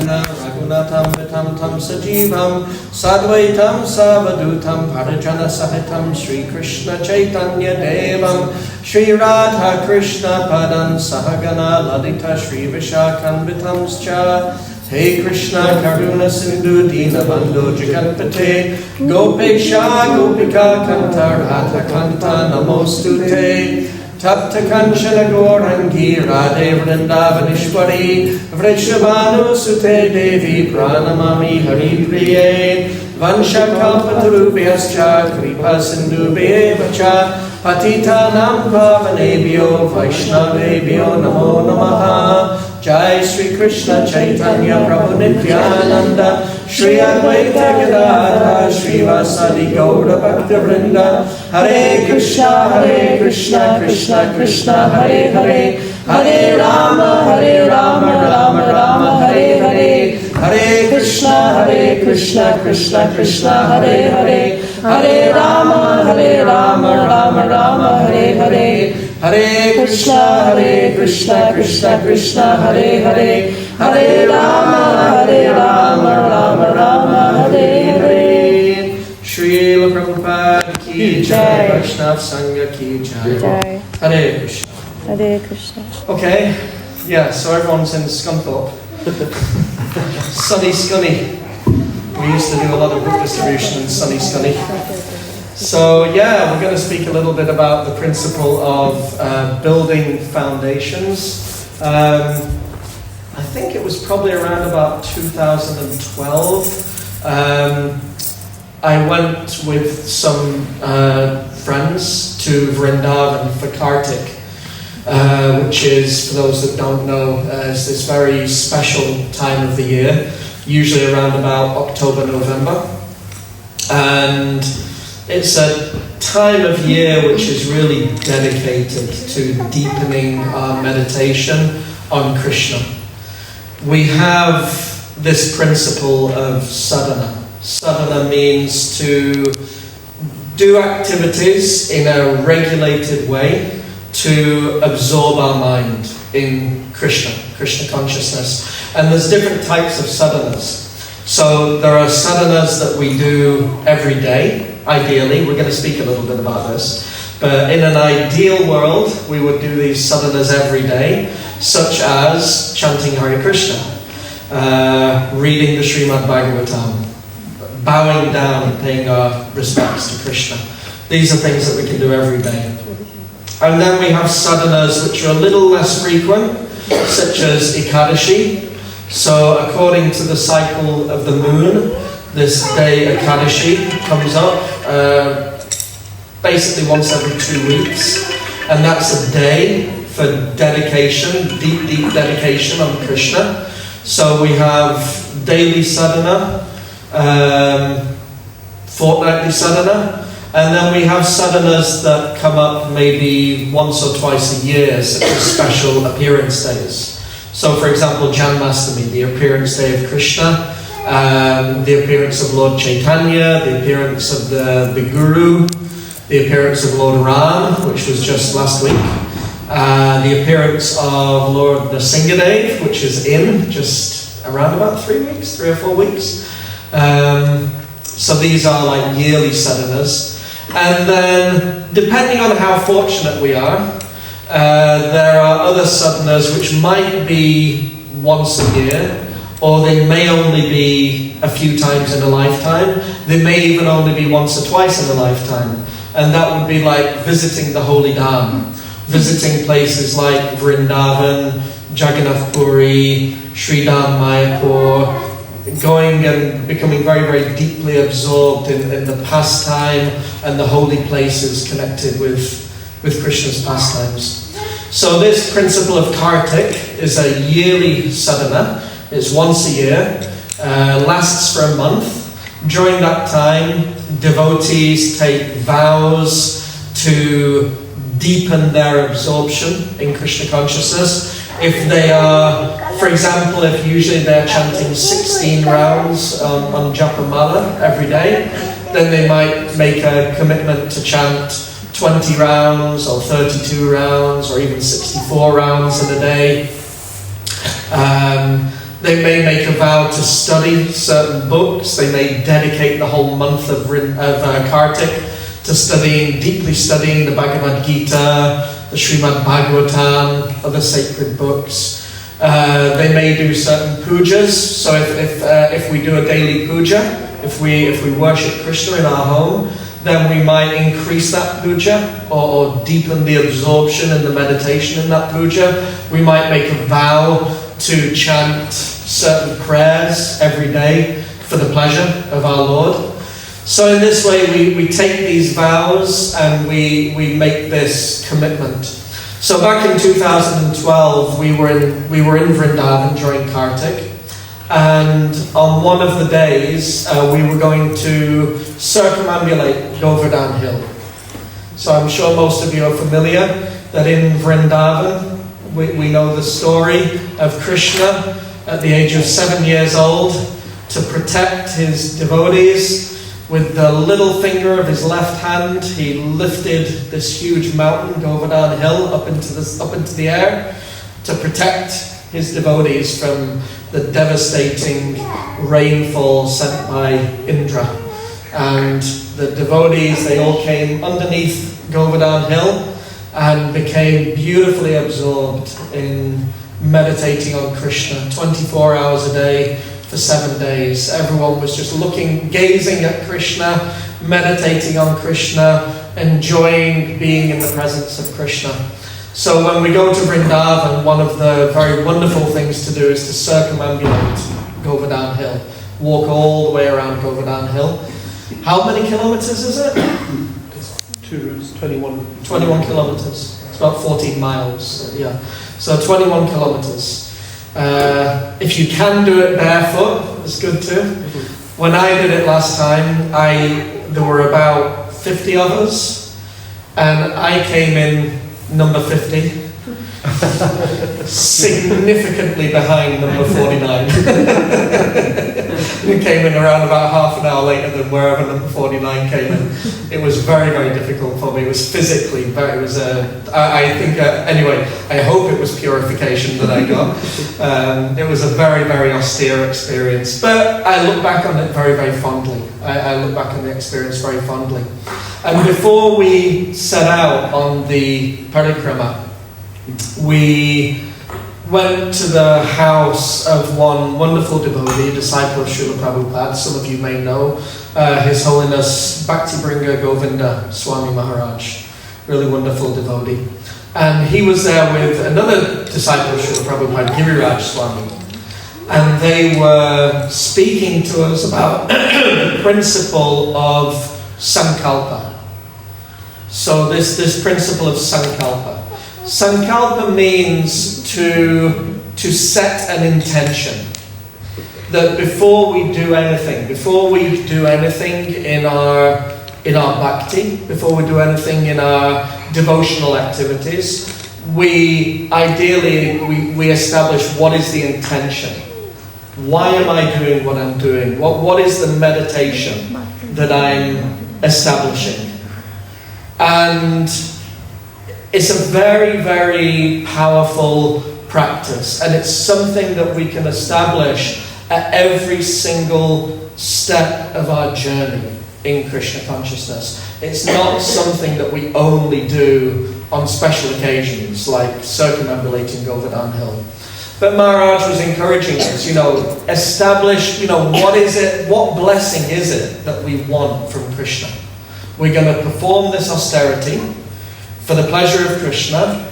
Narayanam Raghunatham Vitam Tam Sajivam Sadvaitam Savadutam Parajana Sahitam Sri Krishna Chaitanya Devam Sri Radha Krishna Padam Sahagana Lalita Sri Vishakanvitam Scha Hey Krishna Karuna Sindhu Dina Bandhu Jagatpate Gopesha Gopika Kanta Radha Kanta Namostute Tapta Kanchana Gaurangi Radhe Vrindavanishwari Vrishabhanu Sute Devi Pranamami Hari Priye Vanshakalpatarubhyascha Kripa Sindhubhyevacha Patitanam Pavanebhyo Vaishnavebhyo Namo Namaha Jai Sri Krishna Chaitanya Prabhu Nityananda Shri Advaita Gadadhara Shri Vasadi Gaura Bhakta Vrinda Hare Krishna Krishna Krishna Hare Hare Hare Rama Rama Rama Hare Hare Hare Krishna Krishna Krishna Hare Hare Hare Rama Rama Rama Hare Hare Hare Krishna Krishna Krishna Hare Hare Hare Rama Rama Rama Hare Hare Srila Prabhupada Ki Jai Vaishnav Sangha Ki Jai Hare Krishna. Hare Krishna. Okay, yeah, so everyone's in Scunthorpe. Sunny Scunny. We used to do a lot of book distribution in Sunny Scunny. So yeah, we're going to speak a little bit about the principle of building foundations. I think it was probably around about 2012. I went with some friends to Vrindavan for Kartik, which is, for those that don't know, is this very special time of the year, usually around about October, November. And it's a time of year which is really dedicated to deepening our meditation on Krishna. We have this principle of sadhana. Sadhana means to do activities in a regulated way to absorb our mind in Krishna consciousness. And there's different types of sadhanas. So there are sadhanas that we do every day. Ideally, we're going to speak a little bit about this, but in an ideal world, we would do these sadhanas every day, such as chanting Hare Krishna, reading the Srimad Bhagavatam, bowing down and paying our respects to Krishna. These are things that we can do every day. And then we have sadhanas which are a little less frequent, such as Ekadashi. So according to the cycle of the moon, this day Ekadashi comes up basically once every 2 weeks, and that's a day for dedication, deep dedication on Krishna. So we have daily sadhana, fortnightly sadhana, and then we have sadhanas that come up maybe once or twice a year, such as special appearance days. So for example, Janmashtami, the appearance day of Krishna, the appearance of Lord Chaitanya, the appearance of the Guru, the appearance of Lord Ram, which was just last week, the appearance of Lord Nrsingadev, which is in just around about 3 or 4 weeks. So these are like yearly sadhanas. And then, depending on how fortunate we are, there are other sadhanas which might be once a year, or they may only be a few times in a lifetime. They may even only be once or twice in a lifetime. And that would be like visiting the Holy Dham, visiting places like Vrindavan, Jagannath Puri, Sri Dham Mayapur, going and becoming very, very deeply absorbed in the pastime and the holy places connected with Krishna's pastimes. So this principle of Kartik is a yearly sadhana. It's once a year, lasts for a month. During that time, devotees take vows to deepen their absorption in Krishna consciousness. If they are, for example, if usually they're chanting 16 rounds on Japamala every day, then they might make a commitment to chant 20 rounds or 32 rounds or even 64 rounds in a day. They may make a vow to study certain books. They may dedicate the whole month of Kartik to deeply studying the Bhagavad Gita, the Srimad Bhagavatam, other sacred books. They may do certain pujas. So if we do a daily puja, if we worship Krishna in our home, then we might increase that puja or deepen the absorption and the meditation in that puja. We might make a vow to chant certain prayers every day for the pleasure of our Lord. So in this way we take these vows and we make this commitment. So back in 2012 we were in Vrindavan during Kartik, and on one of the days we were going to circumambulate Govardhan Hill. So I'm sure most of you are familiar that in Vrindavan we know the story of Krishna at the age of 7 years old, to protect his devotees. With the little finger of his left hand, he lifted this huge mountain, Govardhan Hill, up into the air to protect his devotees from the devastating rainfall sent by Indra. And the devotees, they all came underneath Govardhan Hill and became beautifully absorbed in meditating on Krishna 24 hours a day for 7 days. Everyone was just gazing at Krishna, meditating on Krishna, enjoying being in the presence of Krishna. So when we go to Vrindavan, one of the very wonderful things to do is to circumambulate Govardhan Hill. Walk all the way around Govardhan Hill. How many kilometers is it? It's 21. 21 kilometers. It's about 14 miles. Yeah. So 21 kilometers. If you can do it barefoot, it's good too. When I did it last time, there were about 50 of us, and I came in number 50, significantly behind number 49. We came in around about half an hour later than wherever number 49 came in. It was very, very difficult for me. It was physically very, anyway, I hope it was purification that I got. It was a very, very austere experience, but I look back on it very, very fondly. I look back on the experience very fondly. And before we set out on the parikrama, we went to the house of one wonderful devotee, a disciple of Srila Prabhupada. Some of you may know His Holiness Bhaktibhringa Govinda Swami Maharaj, really wonderful devotee. And he was there with another disciple of Srila Prabhupada, Giriraj Swami. And they were speaking to us about the principle of sankalpa. So this principle of sankalpa. Sankalpa means to set an intention. That before we do anything in our bhakti, before we do anything in our devotional activities, we establish what is the intention. Why am I doing what I'm doing? What is the meditation that I'm establishing? And it's a very, very powerful practice, and it's something that we can establish at every single step of our journey in Krishna consciousness. It's not something that we only do on special occasions, like circumambulating Govardhan Hill. But Maharaj was encouraging us, establish, what blessing is it that we want from Krishna? We're going to perform this austerity for the pleasure of Krishna.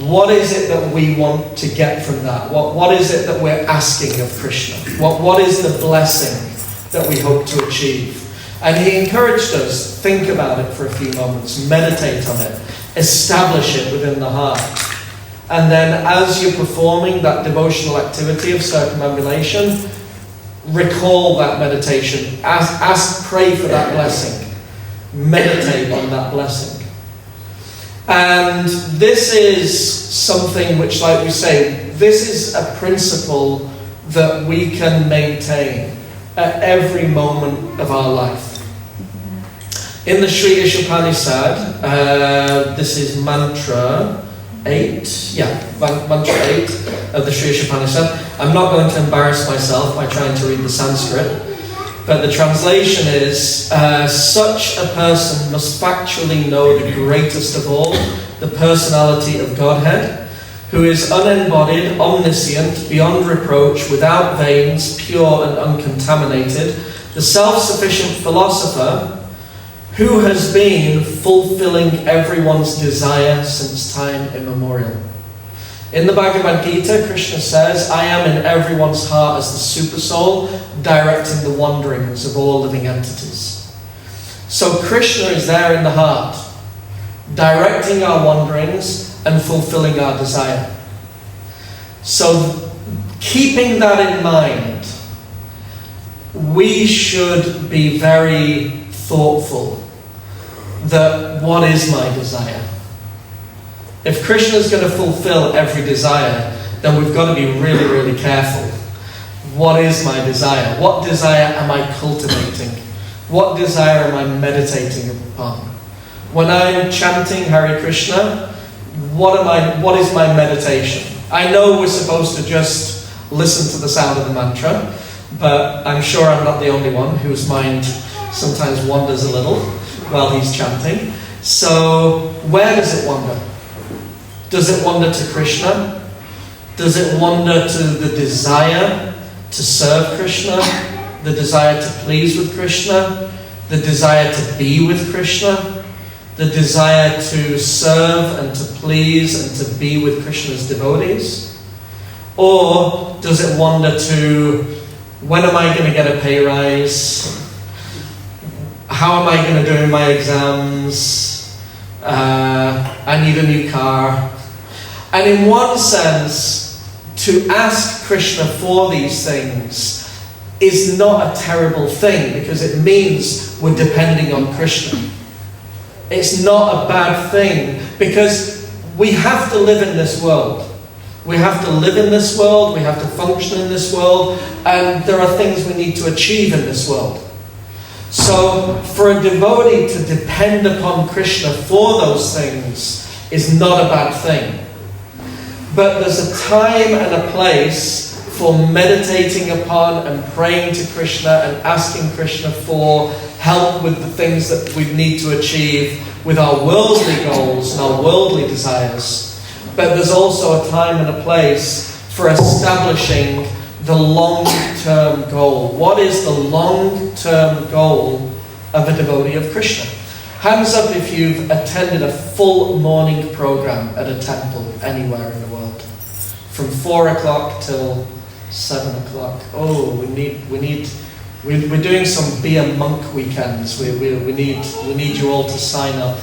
What is it that we want to get from that? What is it that we're asking of Krishna? What is the blessing that we hope to achieve? And he encouraged us, think about it for a few moments, meditate on it, establish it within the heart. And then as you're performing that devotional activity of circumambulation, recall that meditation, pray for that blessing, meditate on that blessing. And this is something which, like we say, this is a principle that we can maintain at every moment of our life. In the Sri Ishopanishad, this is mantra 8, mantra 8 of the Sri Ishopanishad. I'm not going to embarrass myself by trying to read the Sanskrit, but the translation is, such a person must factually know the greatest of all, the personality of Godhead, who is unembodied, omniscient, beyond reproach, without veins, pure and uncontaminated, the self-sufficient philosopher, who has been fulfilling everyone's desire since time immemorial. In the Bhagavad Gita, Krishna says, I am in everyone's heart as the super soul, directing the wanderings of all living entities. So Krishna is there in the heart, directing our wanderings and fulfilling our desire. So keeping that in mind, we should be very thoughtful that what is my desire? If Krishna is going to fulfill every desire, then we've got to be really, really careful. What is my desire? What desire am I cultivating? What desire am I meditating upon? When I'm chanting Hare Krishna, what is my meditation? I know we're supposed to just listen to the sound of the mantra, but I'm sure I'm not the only one whose mind sometimes wanders a little while he's chanting. So where does it wander? Does it wander to Krishna? Does it wander to the desire to serve Krishna? The desire to please with Krishna? The desire to be with Krishna? The desire to serve and to please and to be with Krishna's devotees? Or does it wander to, when am I going to get a pay rise? How am I going to do in my exams? I need a new car. And in one sense, to ask Krishna for these things is not a terrible thing, because it means we're depending on Krishna. It's not a bad thing, because we have to live in this world. We have to live in this world, we have to function in this world, and there are things we need to achieve in this world. So for a devotee to depend upon Krishna for those things is not a bad thing. But there's a time and a place for meditating upon and praying to Krishna and asking Krishna for help with the things that we need to achieve with our worldly goals and our worldly desires. But there's also a time and a place for establishing the long-term goal. What is the long-term goal of a devotee of Krishna? Hands up if you've attended a full morning program at a temple anywhere in the world. From 4 o'clock till 7 o'clock. Oh, we're doing some Be a Monk weekends. We need you all to sign up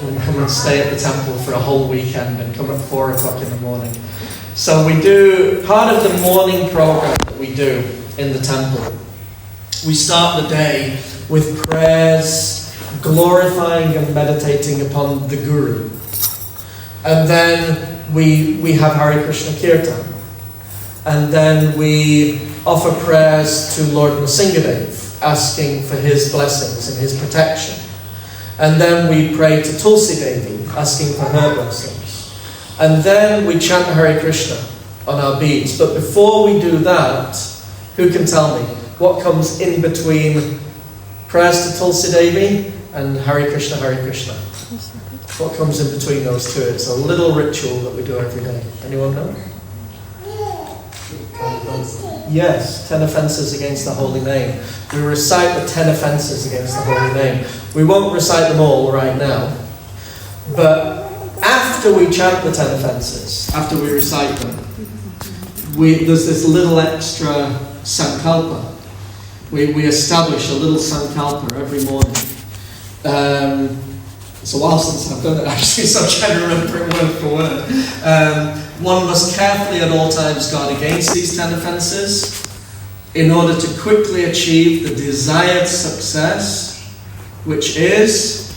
and come and stay at the temple for a whole weekend and come at 4 o'clock in the morning. So we do, part of the morning program that we do in the temple, we start the day with prayers, glorifying and meditating upon the Guru. And then we have Hare Krishna Kirtan. And then we offer prayers to Lord Nrsingadev, asking for his blessings and his protection. And then we pray to Tulsi Devi, asking for her blessings. And then we chant Hare Krishna on our beads. But before we do that, who can tell me what comes in between prayers to Tulsi Devi and Hare Krishna, Hare Krishna? What comes in between those two? It's a little ritual that we do every day. Anyone know? Yes, 10 offences against the holy name. We recite the 10 offences against the holy name. We won't recite them all right now. But after we chant the 10 offences, after we recite them, there's this little extra sankalpa. We establish a little sankalpa every morning. It's a while since I've done it actually, so I'm trying to remember it word for word. One must carefully at all times guard against these 10 offences in order to quickly achieve the desired success, which is...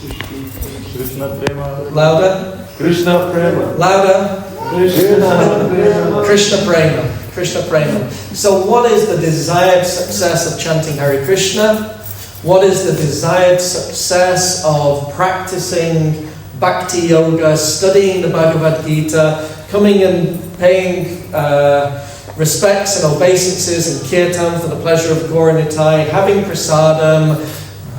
Krishna Prema. Louder. Krishna Prema. Louder. Krishna Prema. Krishna Prema. Krishna Prema. So what is the desired success of chanting Hare Krishna? What is the desired success of practicing Bhakti Yoga, studying the Bhagavad Gita, coming and paying respects and obeisances in kirtan for the pleasure of Gauranitai, having prasadam,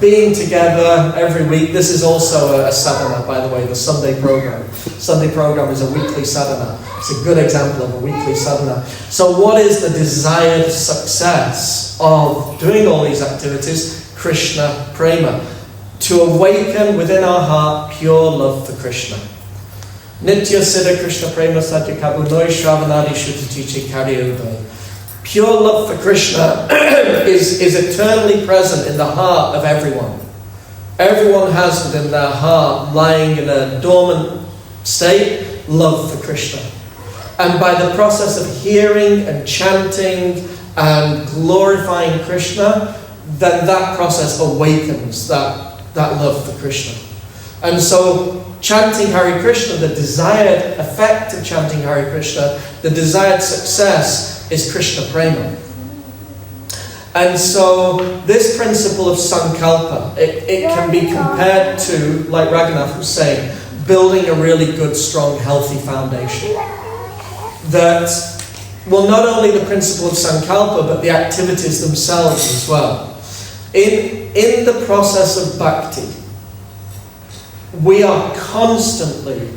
being together every week. This is also a sadhana, by the way, the Sunday program. Sunday program is a weekly sadhana. It's a good example of a weekly sadhana. So what is the desired success of doing all these activities? Krishna prema. To awaken within our heart pure love for Krishna. Nitya Siddha Krishna Prema Satya Kabunoi Shravanadi Shutatichi Karyodai. Pure love for Krishna is eternally present in the heart of everyone. Everyone has within their heart, lying in a dormant state, love for Krishna. And by the process of hearing and chanting and glorifying Krishna, then that process awakens that love for Krishna. And so chanting Hare Krishna, the desired effect of chanting Hare Krishna, the desired success is Krishna Prema. And so this principle of Sankalpa, it can be compared to, like Raghunath was saying, building a really good, strong, healthy foundation. That, well, not only the principle of Sankalpa, but the activities themselves as well. In the process of bhakti, we are constantly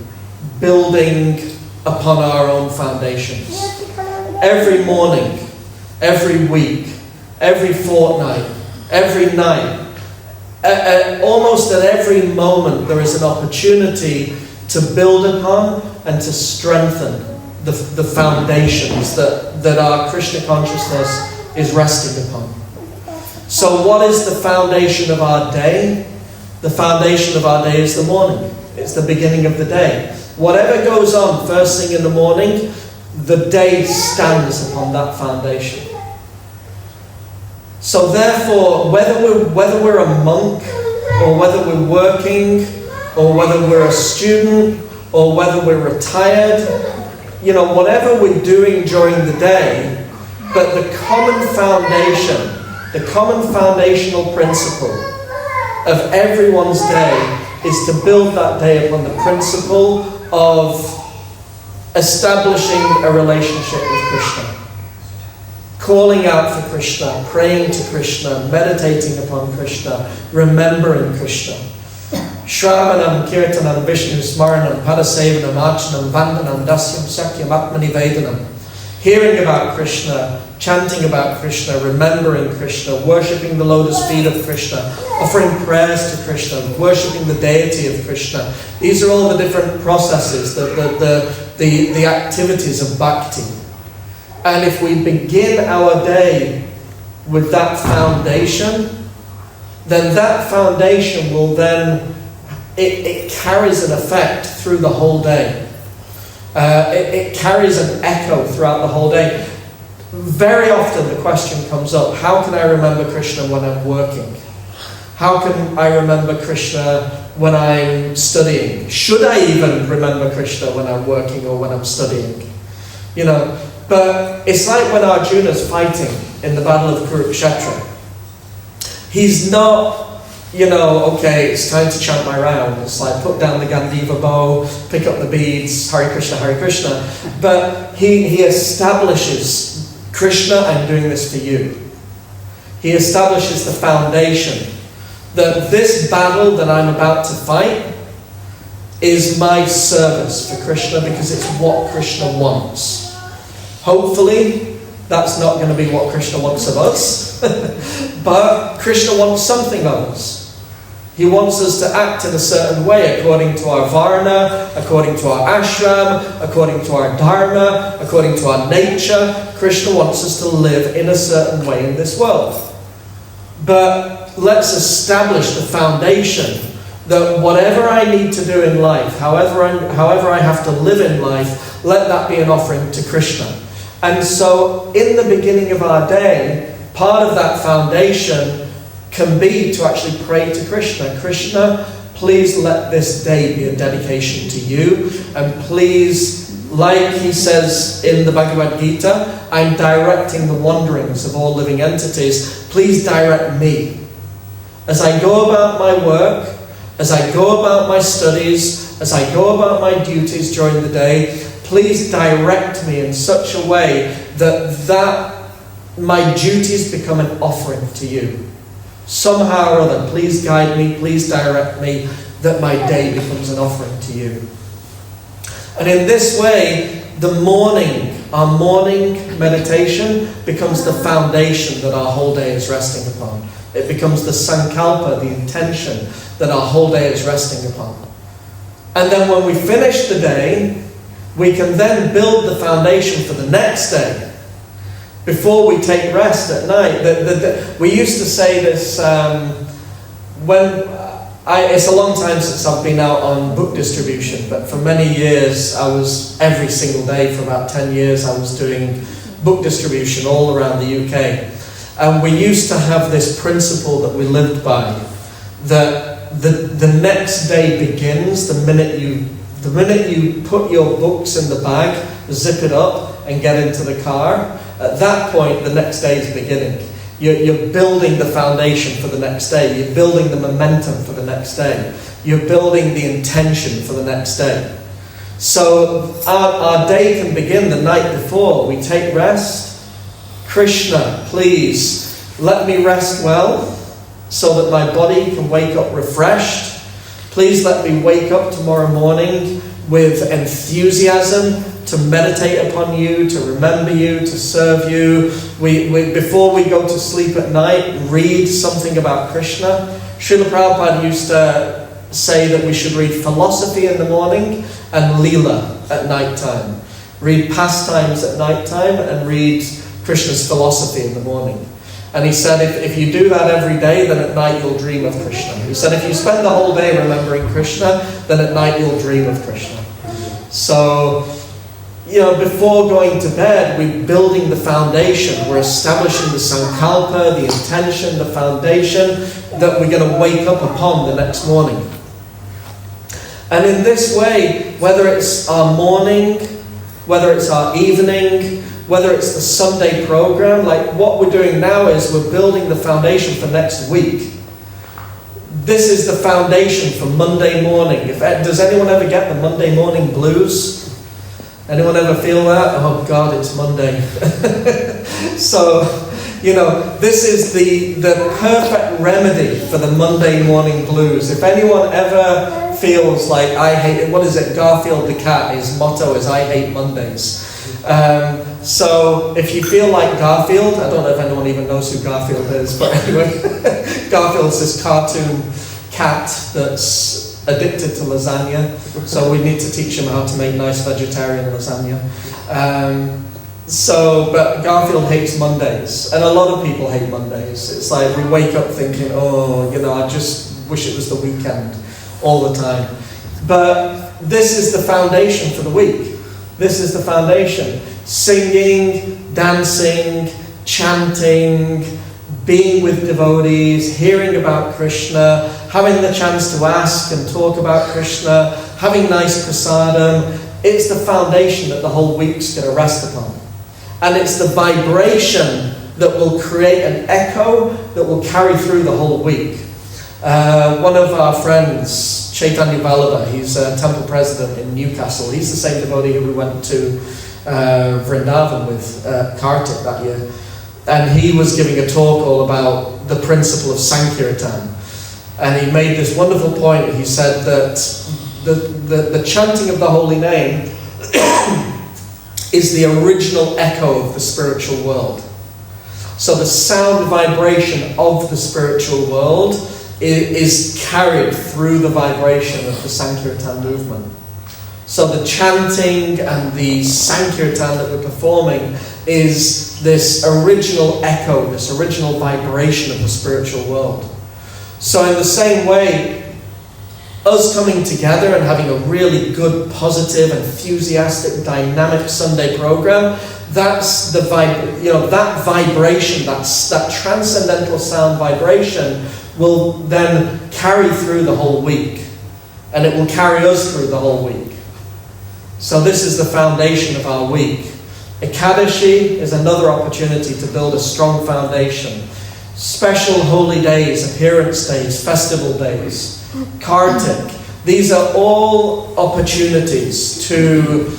building upon our own foundations. Every morning, every week, every fortnight, every night, almost at every moment there is an opportunity to build upon and to strengthen the foundations that our Krishna consciousness is resting upon. So what is the foundation of our day? The foundation of our day is the morning. It's the beginning of the day. Whatever goes on first thing in the morning, the day stands upon that foundation. So therefore, whether we're a monk, or whether we're working, or whether we're a student, or whether we're retired, whatever we're doing during the day, but the common foundation, the common foundational principle of everyone's day is to build that day upon the principle of establishing a relationship with Krishna. Calling out for Krishna, praying to Krishna, meditating upon Krishna, remembering Krishna. Shravanam, Kirtanam, Vishnu, Smaranam, Padasevanam, Archanam, Vandanam, Dasyam, Sakyam, Atmanivedanam. Hearing about Krishna, chanting about Krishna, remembering Krishna, worshipping the lotus feet of Krishna, offering prayers to Krishna, worshipping the deity of Krishna. These are all the different processes, the activities of bhakti. And if we begin our day with that foundation, then that foundation will then, it carries an effect through the whole day. It carries an echo throughout the whole day. Very often the question comes up, how can I remember Krishna when I'm working? How can I remember Krishna when I'm studying? Should I even remember Krishna when I'm working or when I'm studying? But it's like when Arjuna's fighting in the Battle of Kurukshetra. He's not, okay, it's time to chant my round. It's like put down the Gandiva bow, pick up the beads, Hare Krishna, Hare Krishna. But he establishes, Krishna, I'm doing this for you. He establishes the foundation that this battle that I'm about to fight is my service for Krishna because it's what Krishna wants. Hopefully, that's not going to be what Krishna wants of us, but Krishna wants something of us. He wants us to act in a certain way according to our varna, according to our ashram, according to our dharma, according to our nature. Krishna wants us to live in a certain way in this world. But let's establish the foundation that whatever I need to do in life, however I have to live in life, let that be an offering to Krishna. And so in the beginning of our day, part of that foundation can be to actually pray to Krishna. Krishna, please let this day be a dedication to you. And please, like he says in the Bhagavad Gita, I'm directing the wanderings of all living entities. Please direct me. As I go about my work, as I go about my studies, as I go about my duties during the day, please direct me in such a way that my duties become an offering to you. Somehow or other, please guide me, please direct me, that my day becomes an offering to you. And in this way, our morning meditation becomes the foundation that our whole day is resting upon. It becomes the sankalpa, the intention that our whole day is resting upon. And then when we finish the day, we can then build the foundation for the next day. Before we take rest at night, we used to say this it's a long time since I've been out on book distribution, but for many years, every single day for about 10 years, I was doing book distribution all around the UK. And we used to have this principle that we lived by, that the next day begins the minute you put your books in the bag, zip it up, and get into the car. At that point, the next day is beginning. You're building the foundation for the next day. You're building the momentum for the next day. You're building the intention for the next day. So our day can begin the night before. We take rest. Krishna, please let me rest well so that my body can wake up refreshed. Please let me wake up tomorrow morning with enthusiasm to meditate upon you, to remember you, to serve you. Before we go to sleep at night, read something about Krishna. Srila Prabhupada used to say that we should read philosophy in the morning and Leela at night time. Read pastimes at night time and read Krishna's philosophy in the morning. And he said if you do that every day, then at night you'll dream of Krishna. He said if you spend the whole day remembering Krishna, then at night you'll dream of Krishna. So, before going to bed, we're building the foundation. We're establishing the sankalpa, the intention, the foundation that we're going to wake up upon the next morning. And in this way, whether it's our morning, whether it's our evening, whether it's the Sunday program, like what we're doing now is we're building the foundation for next week. This is the foundation for Monday morning. Does anyone ever get the Monday morning blues? Anyone ever feel that? Oh God, it's Monday. So, this is the perfect remedy for the Monday morning blues. If anyone ever feels like I hate it, what is it? Garfield the cat, his motto is I hate Mondays. So if you feel like Garfield, I don't know if anyone even knows who Garfield is, but anyway, Garfield's this cartoon cat that's addicted to lasagna, so we need to teach him how to make nice vegetarian lasagna. But Garfield hates Mondays, and a lot of people hate Mondays. It's like we wake up thinking, I just wish it was the weekend all the time. But this is the foundation for the week. This is the foundation. Singing, dancing, chanting, being with devotees, hearing about Krishna, having the chance to ask and talk about Krishna, having nice prasadam. It's the foundation that the whole week's going to rest upon. And it's the vibration that will create an echo that will carry through the whole week. One of our friends, Chaitanya Vallabha, he's a temple president in Newcastle. He's the same devotee who we went to Vrindavan with Kartik that year. And he was giving a talk all about the principle of Sankirtan. And he made this wonderful point. He said that the chanting of the holy name is the original echo of the spiritual world. So the sound vibration of the spiritual world is carried through the vibration of the Sankirtan movement. So the chanting and the Sankirtan that we're performing is this original echo, this original vibration of the spiritual world. So in the same way, us coming together and having a really good, positive, enthusiastic, dynamic Sunday program, that's the that vibration, that transcendental sound vibration will then carry through the whole week. And it will carry us through the whole week. So this is the foundation of our week. Ekadashi is another opportunity to build a strong foundation. Special holy days, appearance days, festival days, Kartik. These are all opportunities to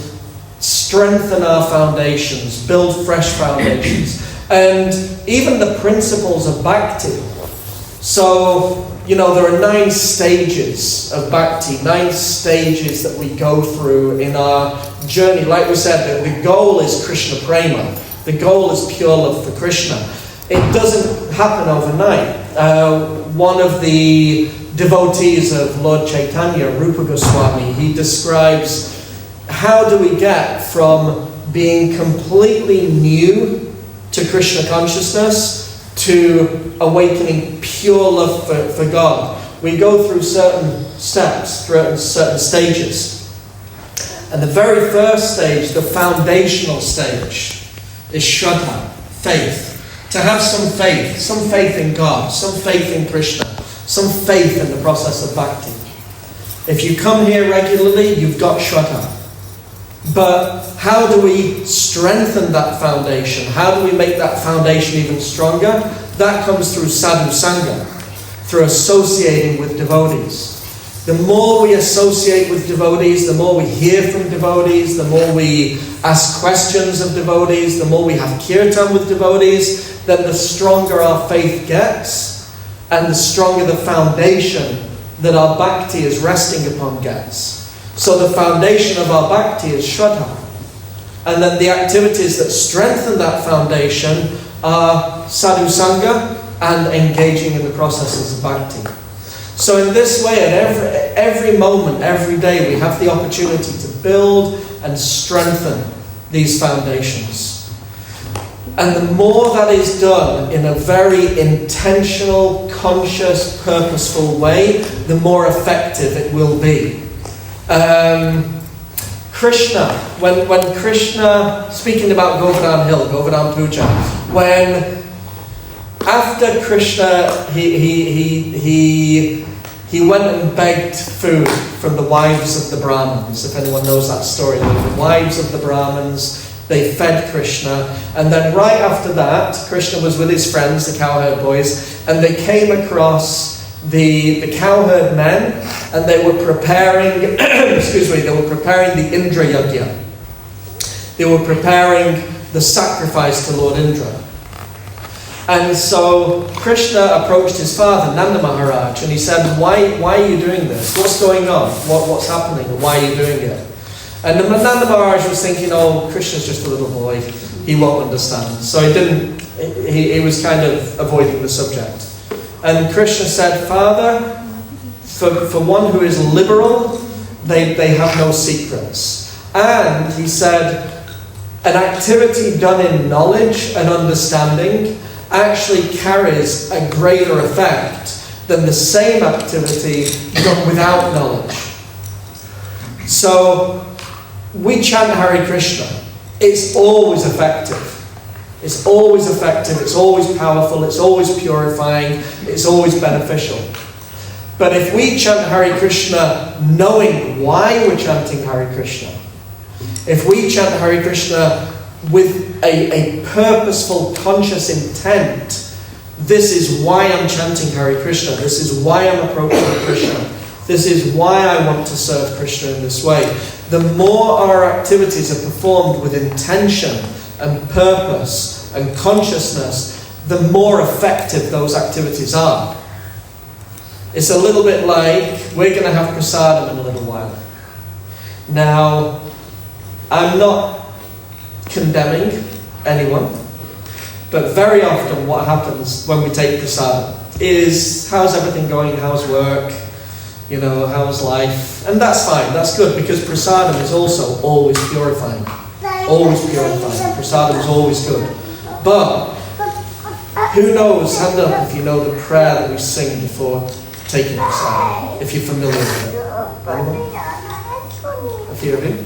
strengthen our foundations, build fresh foundations, and even the principles of bhakti. So, there are 9 stages of bhakti, 9 stages that we go through in our journey. Like we said, the goal is Krishna Prema. The goal is pure love for Krishna. It doesn't happen overnight. One of the devotees of Lord Chaitanya, Rupa Goswami, he describes how do we get from being completely new to Krishna consciousness to awakening pure love for God. We go through certain steps, through certain stages. And the very first stage, the foundational stage, is Shraddha, faith. To have some faith in God, some faith in Krishna, some faith in the process of bhakti. If you come here regularly, you've got Shraddha. But how do we strengthen that foundation? How do we make that foundation even stronger? That comes through sadhu sangha, through associating with devotees. The more we associate with devotees, the more we hear from devotees, the more we ask questions of devotees, the more we have kirtan with devotees, then the stronger our faith gets, and the stronger the foundation that our bhakti is resting upon gets. So the foundation of our bhakti is Shraddha. And then the activities that strengthen that foundation are sadhu sangha and engaging in the processes of bhakti. So in this way, at every moment, every day, we have the opportunity to build and strengthen these foundations. And the more that is done in a very intentional, conscious, purposeful way, the more effective it will be. Krishna, when Krishna, speaking about Govardhan Hill, Govardhan Puja, when after Krishna, he went and begged food from the wives of the Brahmins. If anyone knows that story, the wives of the Brahmins, they fed Krishna, and then right after that, Krishna was with his friends, the cowherd boys, and they came across the cowherd men, and they were preparing, they were preparing the Indra Yajna. They were preparing the sacrifice to Lord Indra. And so Krishna approached his father, Nanda Maharaj, and he said, why are you doing this? What's going on? What's happening? Why are you doing it? And Nanda Maharaj was thinking, Krishna's just a little boy. He won't understand. So he was kind of avoiding the subject. And Krishna said, Father, for one who is liberal, they have no secrets. And he said, an activity done in knowledge and understanding actually carries a greater effect than the same activity done without knowledge. So, we chant Hare Krishna. It's always effective. It's always effective, it's always powerful, it's always purifying, it's always beneficial. But if we chant Hare Krishna knowing why we're chanting Hare Krishna, if we chant Hare Krishna with a purposeful, conscious intent, this is why I'm chanting Hare Krishna, this is why I'm approaching Krishna, this is why I want to serve Krishna in this way. The more our activities are performed with intention and purpose and consciousness, the more effective those activities are. It's a little bit like, we're going to have prasadam in a little while. Now, I'm not condemning anyone, but very often what happens when we take prasadam is, how's everything going, how's work, how's life? And that's fine, that's good, because prasadam is also always purifying. Always purifying. Prasadam is always good. But, who knows, hand up if you know the prayer that we sing before taking prasadam, if you're familiar with it. Anyone? A few of you?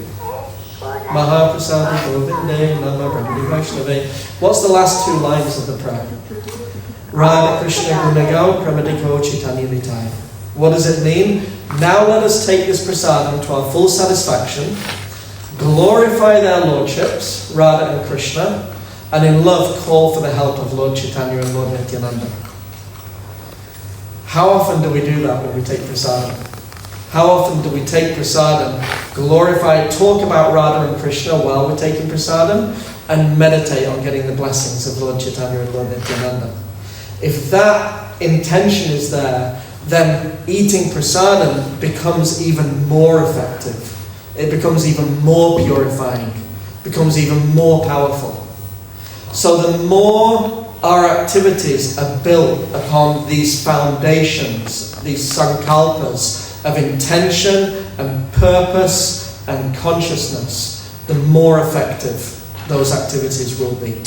Mahaprasada Govinde Nama Brahmani Vaishnave. What's the last 2 lines of the prayer? Radha Krishna Gunagau Pramadiko Chaitanya Nitai. What does it mean? Now let us take this prasadam to our full satisfaction, glorify their lordships, Radha and Krishna, and in love call for the help of Lord Chaitanya and Lord Nityananda. How often do we do that when we take prasadam? How often do we take prasadam, glorify, talk about Radha and Krishna while we're taking prasadam, and meditate on getting the blessings of Lord Chaitanya and Lord Nityananda? If that intention is there, then eating prasadam becomes even more effective. It becomes even more purifying, becomes even more powerful. So the more our activities are built upon these foundations, these sankalpas of intention and purpose and consciousness, the more effective those activities will be.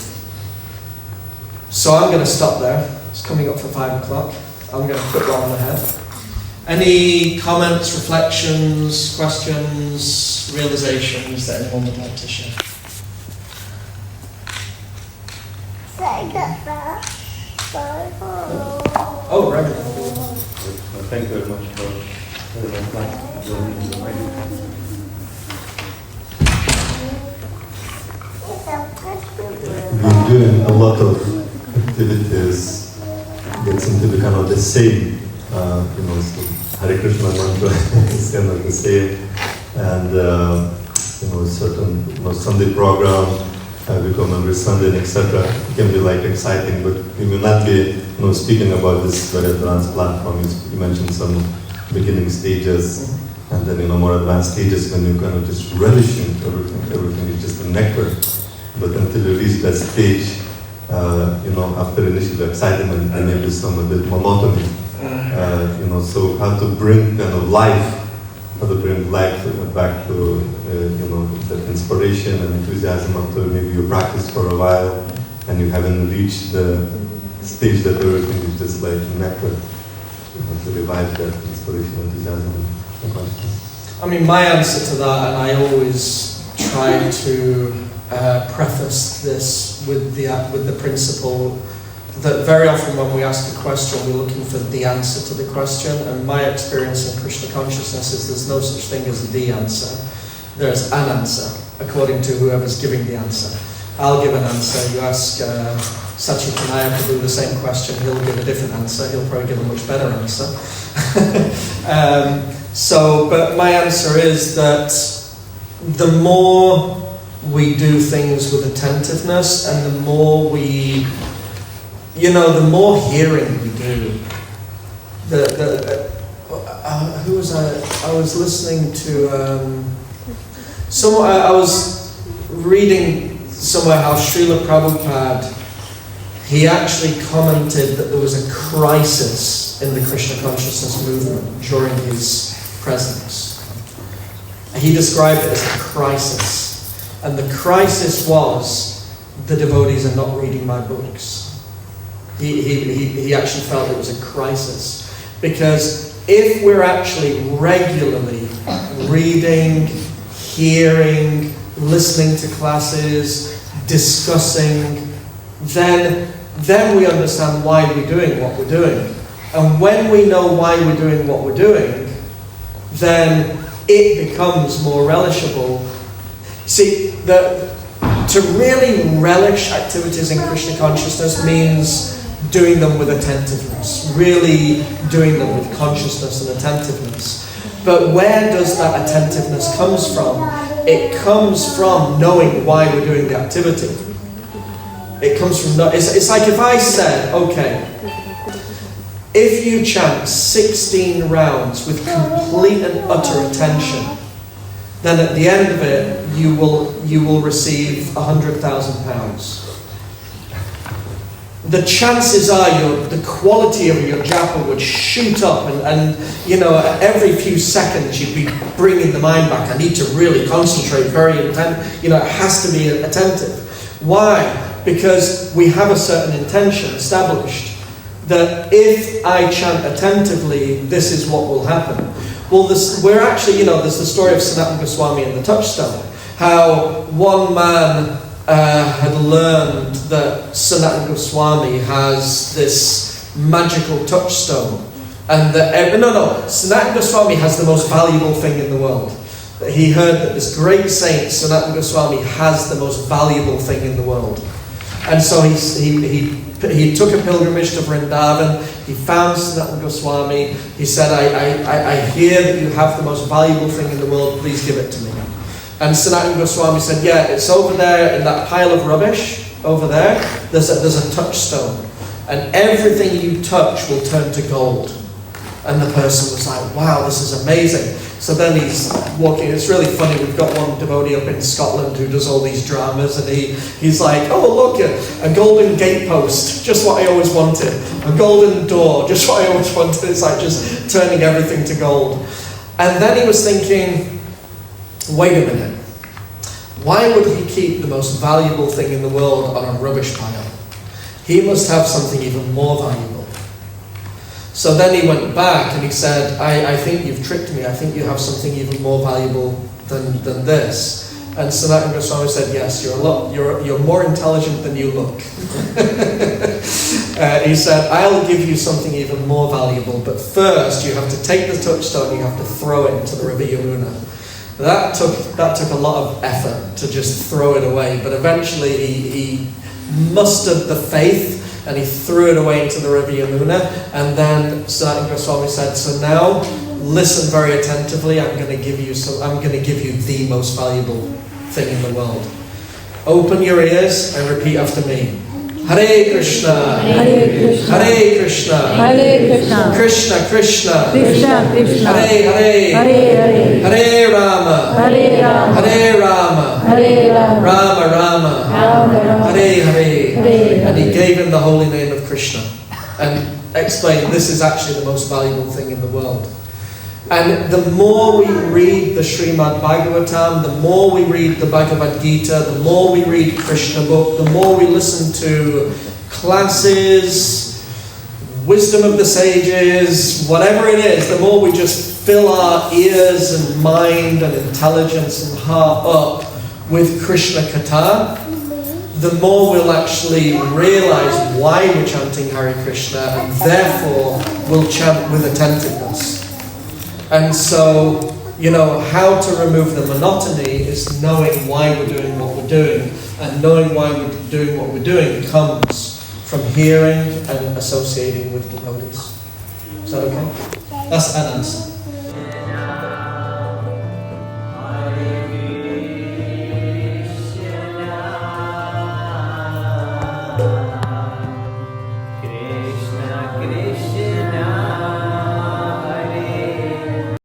So I'm going to stop there. It's coming up for 5 o'clock. I'm going to put one on the head. Any comments, reflections, questions, realizations that anyone would like to share? Oh, Ramananda. Thank you very much for joining the meeting. We're doing a lot of activities that seem to be kind of the same, so Hare Krishna mantra is kind of the same, and certain Sunday program we come every Sunday, and etc. It can be like exciting, but we will not be speaking about this very advanced platform. You mentioned some beginning stages, and then more advanced stages when you kind of just relishing everything is just a nectar. But until you reach that stage, after initial excitement and maybe some a bit monotony, so how to bring kind of life, back to, that inspiration and enthusiasm after maybe you practice for a while and you haven't reached the stage that everything is just like nectar, to revive that inspiration, enthusiasm, and consciousness. I mean, my answer to that, and I always try to preface this with the principle that very often when we ask a question, we're looking for the answer to the question. And my experience in Krishna consciousness is there's no such thing as the answer. There's an answer, according to whoever's giving the answer. I'll give an answer. You ask Satchitanaya Prabhu the same question, he'll give a different answer. He'll probably give a much better answer. But my answer is that the more we do things with attentiveness, and the more we, the more hearing we do. Who was I? I was listening to I was reading somewhere how Srila Prabhupada, he actually commented that there was a crisis in the Krishna consciousness movement during his presence. He described it as a crisis. And the crisis was, the devotees are not reading my books. He actually felt it was a crisis. Because if we're actually regularly reading, hearing, listening to classes, discussing, then we understand why we're doing what we're doing. And when we know why we're doing what we're doing, then it becomes more relishable. See, to really relish activities in Krishna consciousness means doing them with attentiveness, really doing them with consciousness and attentiveness. But where does that attentiveness comes from? It comes from knowing why we're doing the activity. It comes from, it's like if I said, okay, if you chant 16 rounds with complete and utter attention, then at the end of it, you will receive £100,000. The chances are the quality of your japa would shoot up, and every few seconds you'd be bringing the mind back. I need to really concentrate, very intent. It has to be attentive. Why? Because we have a certain intention established that if I chant attentively, this is what will happen. Well, we're actually, there's the story of Sanatana Goswami and the touchstone. How one man had learned that Sanatana Goswami has this magical touchstone, and that Sanatana Goswami has the most valuable thing in the world. He heard that this great saint Sanatana Goswami has the most valuable thing in the world, and so he took a pilgrimage to Vrindavan. He found Sanatana Goswami. He said, I hear that you have the most valuable thing in the world, please give it to me. And Sanatana Goswami said, yeah, it's over there in that pile of rubbish, over there, there's a touchstone. And everything you touch will turn to gold. And the person was like, wow, this is amazing. So then he's walking, it's really funny, we've got one devotee up in Scotland who does all these dramas, and he's like, oh look, a golden gatepost, just what I always wanted. A golden door, just what I always wanted. It's like just turning everything to gold. And then he was thinking, wait a minute, why would he keep the most valuable thing in the world on a rubbish pile? He must have something even more valuable. So then he went back and he said, I think you've tricked me. I think you have something even more valuable than this. And Sanatana Goswami said, yes, you're more intelligent than you look. He said, I'll give you something even more valuable, but first you have to take the touchstone, you have to throw it into the river Yamuna. That took a lot of effort to just throw it away, but eventually he mustered the faith and he threw it away into the river Yamuna. And then Sanatana Goswami said, so now listen very attentively, I'm going to give you the most valuable thing in the world. Open your ears and repeat after me. Hare Krishna, Hare Krishna, Hare Krishna, Hare Krishna, Krishna Krishna, Krishna Krishna, Hare Hare, Hare Hare, Hare Rama, Hare Rama, Hare Rama, Hare Rama, Rama Rama, Rama Rama, Hare Hare. Hare And he Hare. gave him the holy name of Krishna and explained this is actually the most valuable thing in the world. And the more we read the Srimad Bhagavatam, the more we read the Bhagavad Gita, the more we read Krishna book, the more we listen to classes, wisdom of the sages, whatever it is, the more we just fill our ears and mind and intelligence and heart up with Krishna Katha, the more we'll actually realize why we're chanting Hare Krishna, and therefore we'll chant with attentiveness. And so, how to remove the monotony is knowing why we're doing what we're doing, and knowing why we're doing what we're doing comes from hearing and associating with devotees. Is that okay? That's an answer.